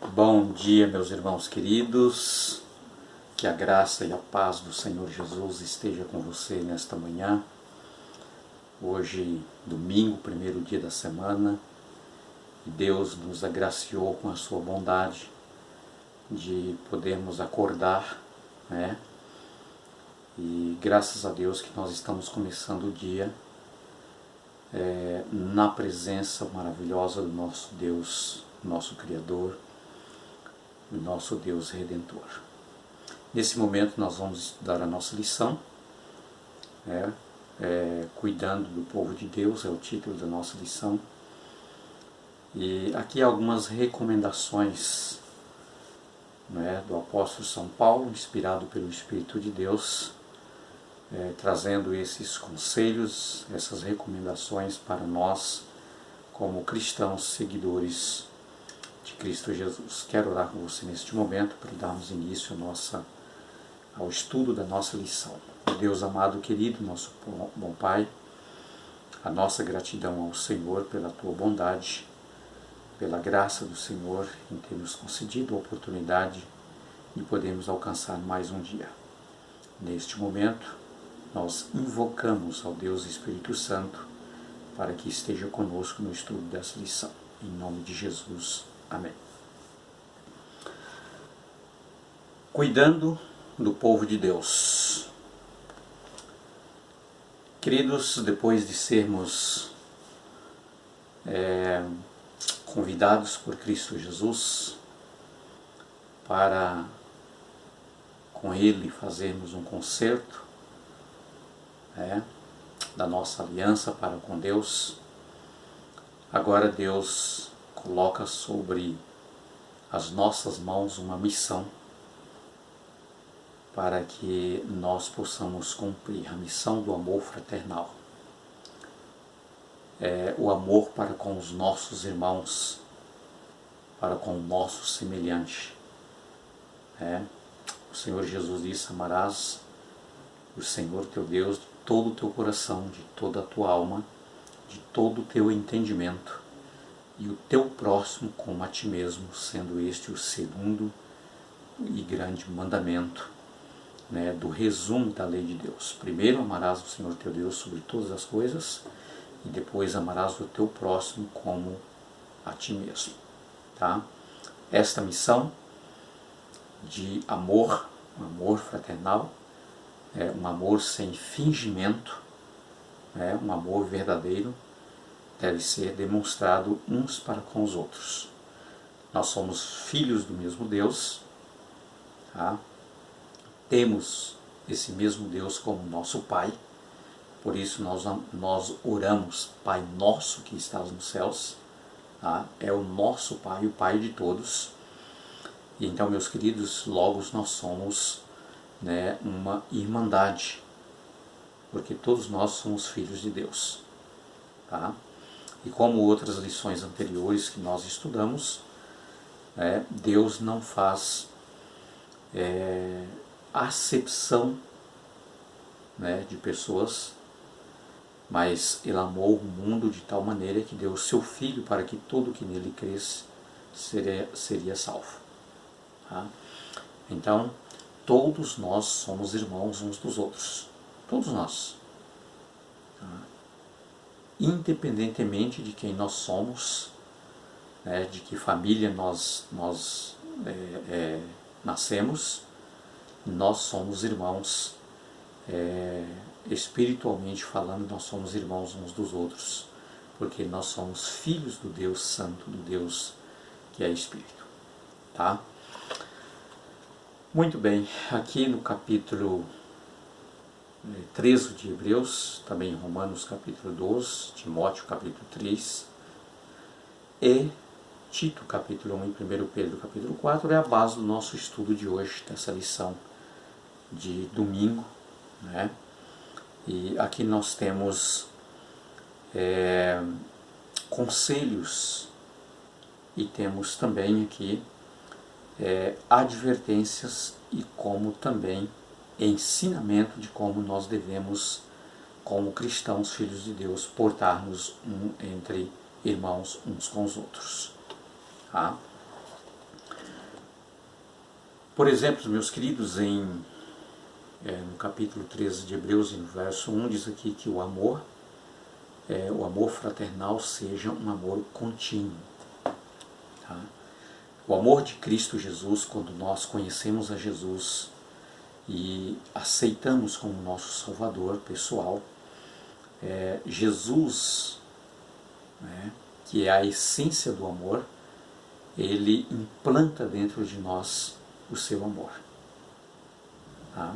Bom dia, meus irmãos queridos, que a graça e a paz do Senhor Jesus esteja com você nesta manhã. Hoje, domingo, primeiro dia da semana, e Deus nos agraciou com a sua bondade de podermos acordar, né? E graças a Deus que nós estamos começando o dia na presença maravilhosa do nosso Deus, nosso Criador, o nosso Deus Redentor. Nesse momento nós vamos estudar a nossa lição, Cuidando do Povo de Deus, é o título da nossa lição. E aqui algumas recomendações do apóstolo São Paulo, inspirado pelo Espírito de Deus, trazendo esses conselhos, essas recomendações para nós como cristãos seguidores de Cristo Jesus. Quero orar com você neste momento para darmos início ao estudo da nossa lição. Deus amado, querido, nosso bom Pai, a nossa gratidão ao Senhor pela Tua bondade, pela graça do Senhor em ter nos concedido a oportunidade de podermos alcançar mais um dia. Neste momento, nós invocamos ao Deus Espírito Santo para que esteja conosco no estudo dessa lição. Em nome de Jesus. Amém. Cuidando do povo de Deus. Queridos, depois de sermos convidados por Cristo Jesus para com Ele fazermos um concerto da nossa aliança para com Deus, agora Deus coloca sobre as nossas mãos uma missão para que nós possamos cumprir a missão do amor fraternal. O amor para com os nossos irmãos, para com o nosso semelhante. O Senhor Jesus disse: amarás o Senhor teu Deus de todo o teu coração, de toda a tua alma, de todo o teu entendimento, e o teu próximo como a ti mesmo, sendo este o segundo e grande mandamento do resumo da lei de Deus. Primeiro amarás o Senhor teu Deus sobre todas as coisas, e depois amarás o teu próximo como a ti mesmo. Esta missão de amor, um amor fraternal, um amor sem fingimento, um amor verdadeiro, deve ser demonstrado uns para com os outros. Nós somos filhos do mesmo Deus, temos esse mesmo Deus como nosso Pai, por isso nós oramos: Pai nosso que estás nos céus. É o nosso Pai, o Pai de todos. E então, meus queridos, logo nós somos uma irmandade, porque todos nós somos filhos de Deus. E como outras lições anteriores que nós estudamos, Deus não faz acepção de pessoas, mas Ele amou o mundo de tal maneira que deu o seu Filho para que todo que nele cresce seria salvo. Então, todos nós somos irmãos uns dos outros. Todos nós. Independentemente de quem nós somos, de que família nós nascemos, nós somos irmãos, espiritualmente falando, nós somos irmãos uns dos outros, porque nós somos filhos do Deus Santo, do Deus que é Espírito. Muito bem, aqui no capítulo 13 de Hebreus, também Romanos capítulo 12, Timóteo capítulo 3 e Tito capítulo 1 e 1 Pedro capítulo 4 é a base do nosso estudo de hoje, dessa lição de domingo. E aqui nós temos conselhos e temos também aqui advertências e como também ensinamento de como nós devemos, como cristãos, filhos de Deus, portar-nos entre irmãos uns com os outros. Por exemplo, meus queridos, no capítulo 13 de Hebreus, no verso 1, diz aqui que o amor fraternal seja um amor contínuo. Tá? O amor de Cristo Jesus, quando nós conhecemos a Jesus e aceitamos como nosso Salvador pessoal, Jesus, né, que é a essência do amor, ele implanta dentro de nós o seu amor. Tá?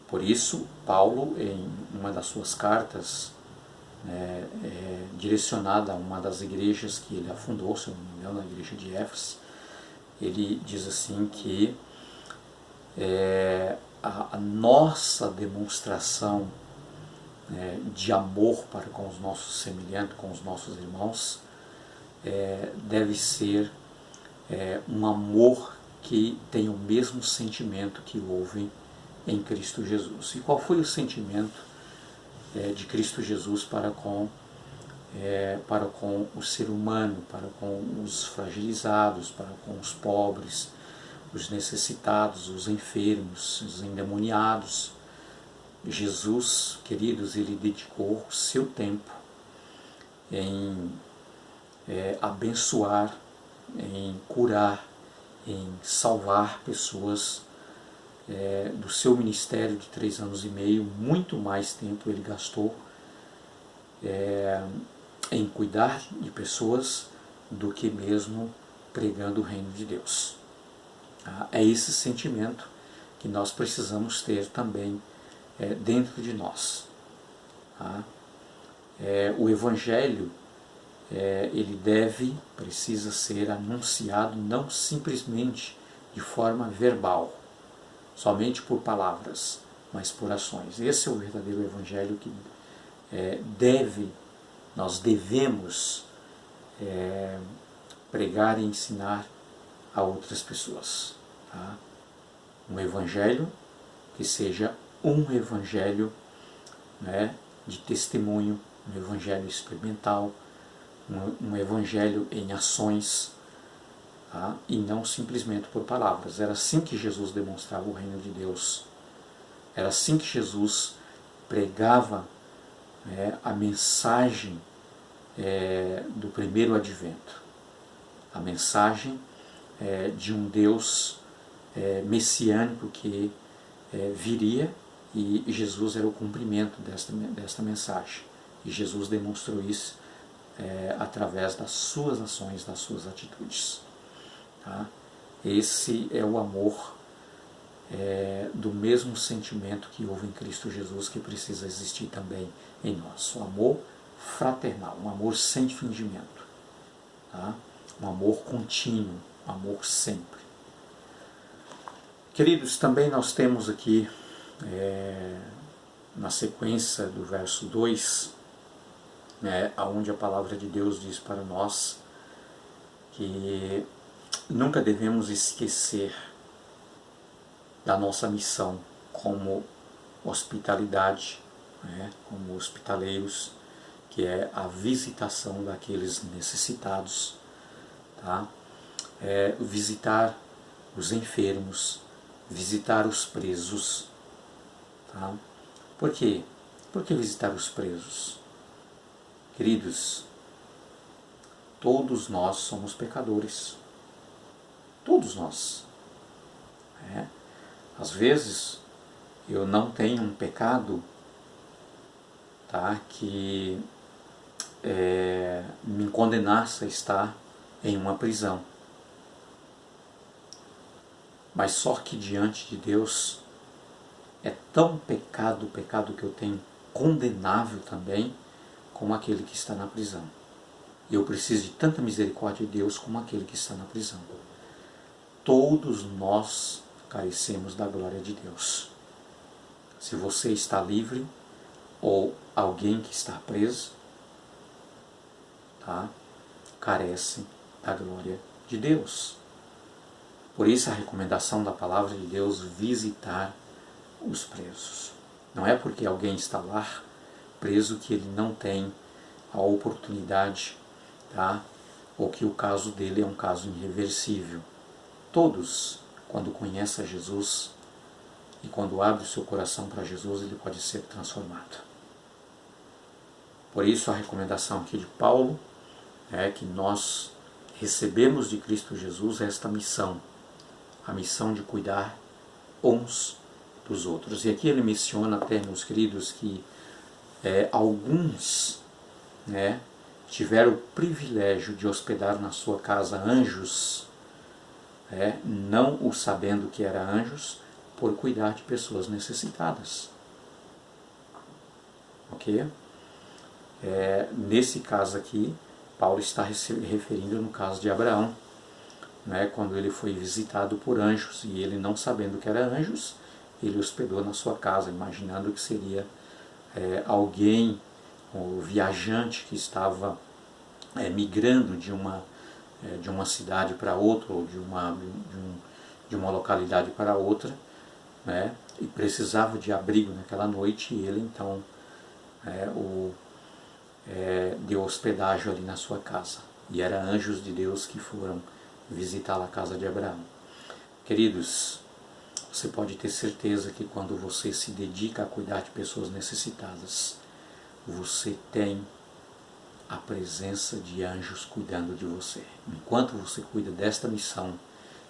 Por isso, Paulo, em uma das suas cartas, direcionada a uma das igrejas que ele afundou, se eu não me engano, na igreja de Éfeso, ele diz assim que a nossa demonstração de amor para com os nossos semelhantes, com os nossos irmãos, deve ser um amor que tem o mesmo sentimento que houve em Cristo Jesus. E qual foi o sentimento de Cristo Jesus para com o ser humano, para com os fragilizados, para com os pobres, os necessitados, os enfermos, os endemoniados? Jesus, queridos, ele dedicou o seu tempo em abençoar, em curar, em salvar pessoas. Do seu ministério de 3 anos e meio, muito mais tempo ele gastou em cuidar de pessoas do que mesmo pregando o reino de Deus. É esse sentimento que nós precisamos ter também dentro de nós. O Evangelho ele precisa ser anunciado não simplesmente de forma verbal, somente por palavras, mas por ações. Esse é o verdadeiro Evangelho que nós devemos pregar e ensinar a outras pessoas. Tá? Um Evangelho que seja um Evangelho de testemunho, um Evangelho experimental, um Evangelho em ações, tá? E não simplesmente por palavras. Era assim que Jesus demonstrava o reino de Deus. Era assim que Jesus pregava a mensagem do primeiro advento. A mensagem de um Deus messiânico que viria, e Jesus era o cumprimento desta mensagem. E Jesus demonstrou isso através das suas ações, das suas atitudes. Tá? Esse é o amor do mesmo sentimento que houve em Cristo Jesus, que precisa existir também em nós. O amor fraternal, um amor sem fingimento. Tá? Um amor contínuo, um amor sempre. Queridos, também nós temos aqui, na sequência do verso 2, onde a palavra de Deus diz para nós que nunca devemos esquecer da nossa missão como hospitalidade, como hospitaleiros, que é a visitação daqueles necessitados, tá? Visitar os enfermos, visitar os presos. Tá? Por quê? Por que visitar os presos? Queridos, todos nós somos pecadores. Todos nós. Às vezes eu não tenho um pecado, tá, que me condenasse a estar em uma prisão. Mas só que diante de Deus é tão pecado, o pecado que eu tenho, condenável também, como aquele que está na prisão. E eu preciso de tanta misericórdia de Deus como aquele que está na prisão. Todos nós carecemos da glória de Deus. Se você está livre, ou alguém que está preso, tá, carece da glória de Deus. Por isso a recomendação da palavra de Deus, visitar os presos. Não é porque alguém está lá preso que ele não tem a oportunidade, tá? Ou que o caso dele é um caso irreversível. Todos quando conhece a Jesus e quando abre o seu coração para Jesus, ele pode ser transformado. Por isso a recomendação aqui de Paulo é que nós recebemos de Cristo Jesus esta missão, a missão de cuidar uns dos outros. E aqui ele menciona até, meus queridos, que alguns tiveram o privilégio de hospedar na sua casa anjos, não o sabendo que eram anjos, por cuidar de pessoas necessitadas. Ok? Nesse caso aqui, Paulo está referindo no caso de Abraão, quando ele foi visitado por anjos, e ele, não sabendo que eram anjos, ele hospedou na sua casa, imaginando que seria alguém, um viajante que estava migrando de uma cidade para outra, ou de uma localidade para outra, e precisava de abrigo naquela noite, e ele então deu hospedagem ali na sua casa. E eram anjos de Deus que foram visitar a casa de Abraão. Queridos, você pode ter certeza que quando você se dedica a cuidar de pessoas necessitadas, você tem a presença de anjos cuidando de você. Enquanto você cuida desta missão,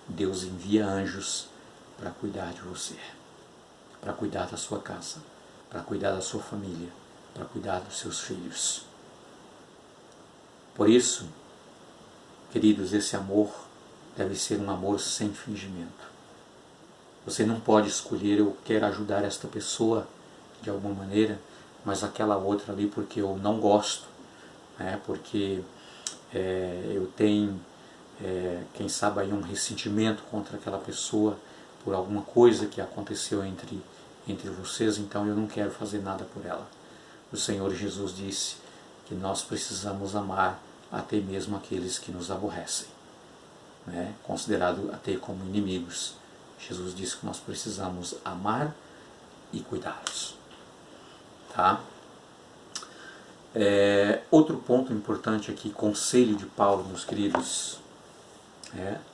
Deus envia anjos para cuidar de você, para cuidar da sua casa, para cuidar da sua família, para cuidar dos seus filhos. Por isso, queridos, esse amor deve ser um amor sem fingimento. Você não pode escolher, eu quero ajudar esta pessoa de alguma maneira, mas aquela outra ali porque eu não gosto, porque eu tenho, quem sabe, aí um ressentimento contra aquela pessoa por alguma coisa que aconteceu entre vocês, então eu não quero fazer nada por ela. O Senhor Jesus disse que nós precisamos amar até mesmo aqueles que nos aborrecem, considerado até como inimigos. Jesus disse que nós precisamos amar e cuidá-los. Tá? Outro ponto importante aqui, conselho de Paulo, meus queridos,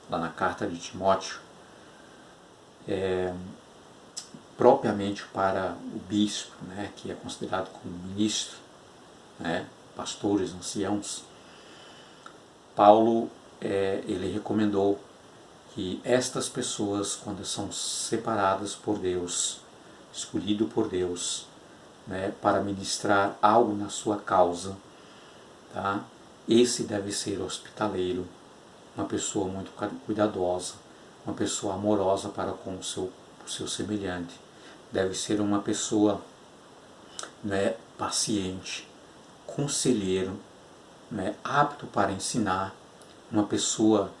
lá na carta de Timóteo, propriamente para o bispo, que é considerado como ministro, pastores, anciãos. Paulo ele recomendou que estas pessoas, quando são separadas por Deus, escolhido por Deus, para ministrar algo na sua causa, tá? Esse deve ser hospitaleiro, uma pessoa muito cuidadosa, uma pessoa amorosa para com o seu semelhante, deve ser uma pessoa paciente, conselheiro, apto para ensinar, uma pessoa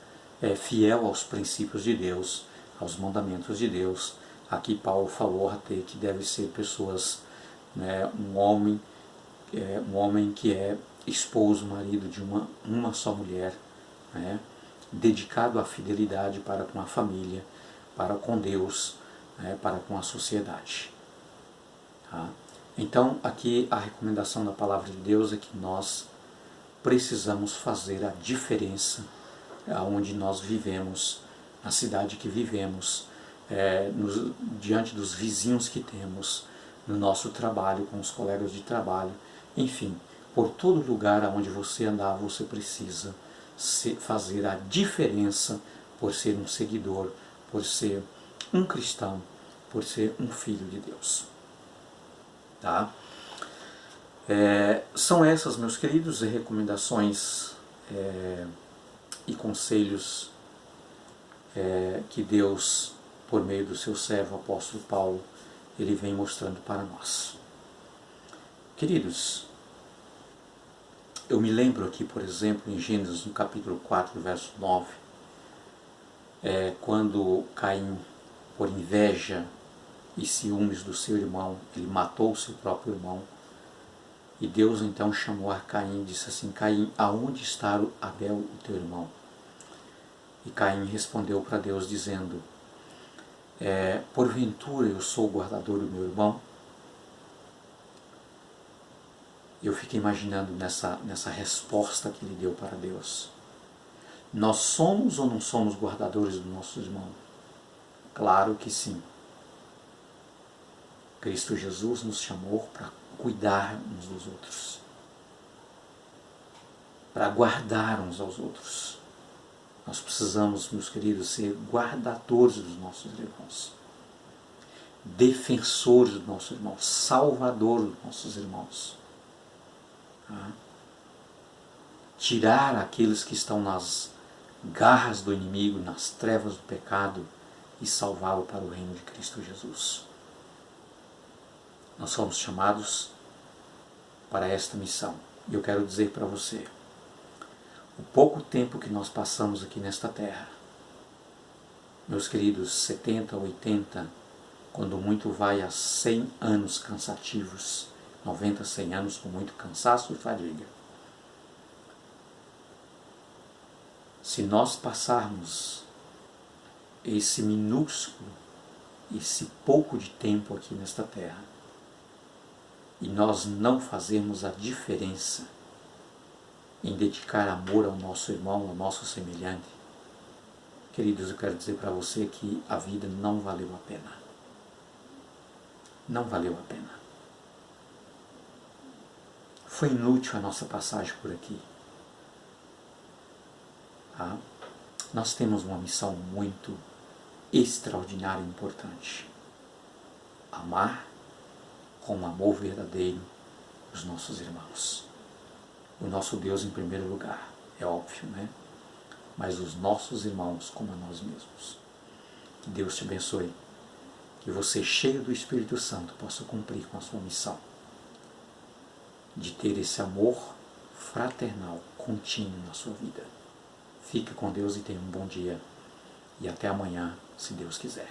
fiel aos princípios de Deus, aos mandamentos de Deus. Aqui Paulo falou até que deve ser pessoas, um homem que é esposo, marido de uma só mulher, dedicado à fidelidade para com a família, para com Deus, para com a sociedade. Tá? Então, aqui a recomendação da palavra de Deus é que nós precisamos fazer a diferença onde nós vivemos, na cidade que vivemos, diante dos vizinhos que temos, no nosso trabalho, com os colegas de trabalho, enfim, por todo lugar onde você andar, você precisa fazer a diferença por ser um seguidor, por ser um cristão, por ser um filho de Deus. Tá? São essas, meus queridos, recomendações e conselhos que Deus, por meio do seu servo, o apóstolo Paulo, ele vem mostrando para nós. Queridos, eu me lembro aqui, por exemplo, em Gênesis, no capítulo 4, verso 9, quando Caim, por inveja e ciúmes do seu irmão, ele matou o seu próprio irmão. E Deus então chamou a Caim e disse assim: Caim, aonde está Abel, o teu irmão? E Caim respondeu para Deus dizendo: porventura eu sou o guardador do meu irmão? Eu fiquei imaginando nessa resposta que ele deu para Deus. Nós somos ou não somos guardadores do nosso irmão? Claro que sim. Cristo Jesus nos chamou para cuidar uns dos outros, para guardar uns aos outros. Nós precisamos, meus queridos, ser guardadores dos nossos irmãos, defensores dos nossos irmãos, salvadores dos nossos irmãos. Tirar aqueles que estão nas garras do inimigo, nas trevas do pecado, e salvá-lo para o reino de Cristo Jesus. Nós somos chamados para esta missão. E eu quero dizer para você, o pouco tempo que nós passamos aqui nesta terra, meus queridos, 70, 80, quando muito vai a 100 anos cansativos, 90, 100 anos com muito cansaço e fadiga. Se nós passarmos esse minúsculo, esse pouco de tempo aqui nesta terra, e nós não fazermos a diferença em dedicar amor ao nosso irmão, ao nosso semelhante, queridos, eu quero dizer para você que a vida não valeu a pena. Não valeu a pena. Foi inútil a nossa passagem por aqui. Nós temos uma missão muito extraordinária e importante. Amar com amor verdadeiro os nossos irmãos. O nosso Deus em primeiro lugar, é óbvio, né? Mas os nossos irmãos como a nós mesmos. Que Deus te abençoe. Que você, cheio do Espírito Santo, possa cumprir com a sua missão de ter esse amor fraternal contínuo na sua vida. Fique com Deus e tenha um bom dia. E até amanhã, se Deus quiser.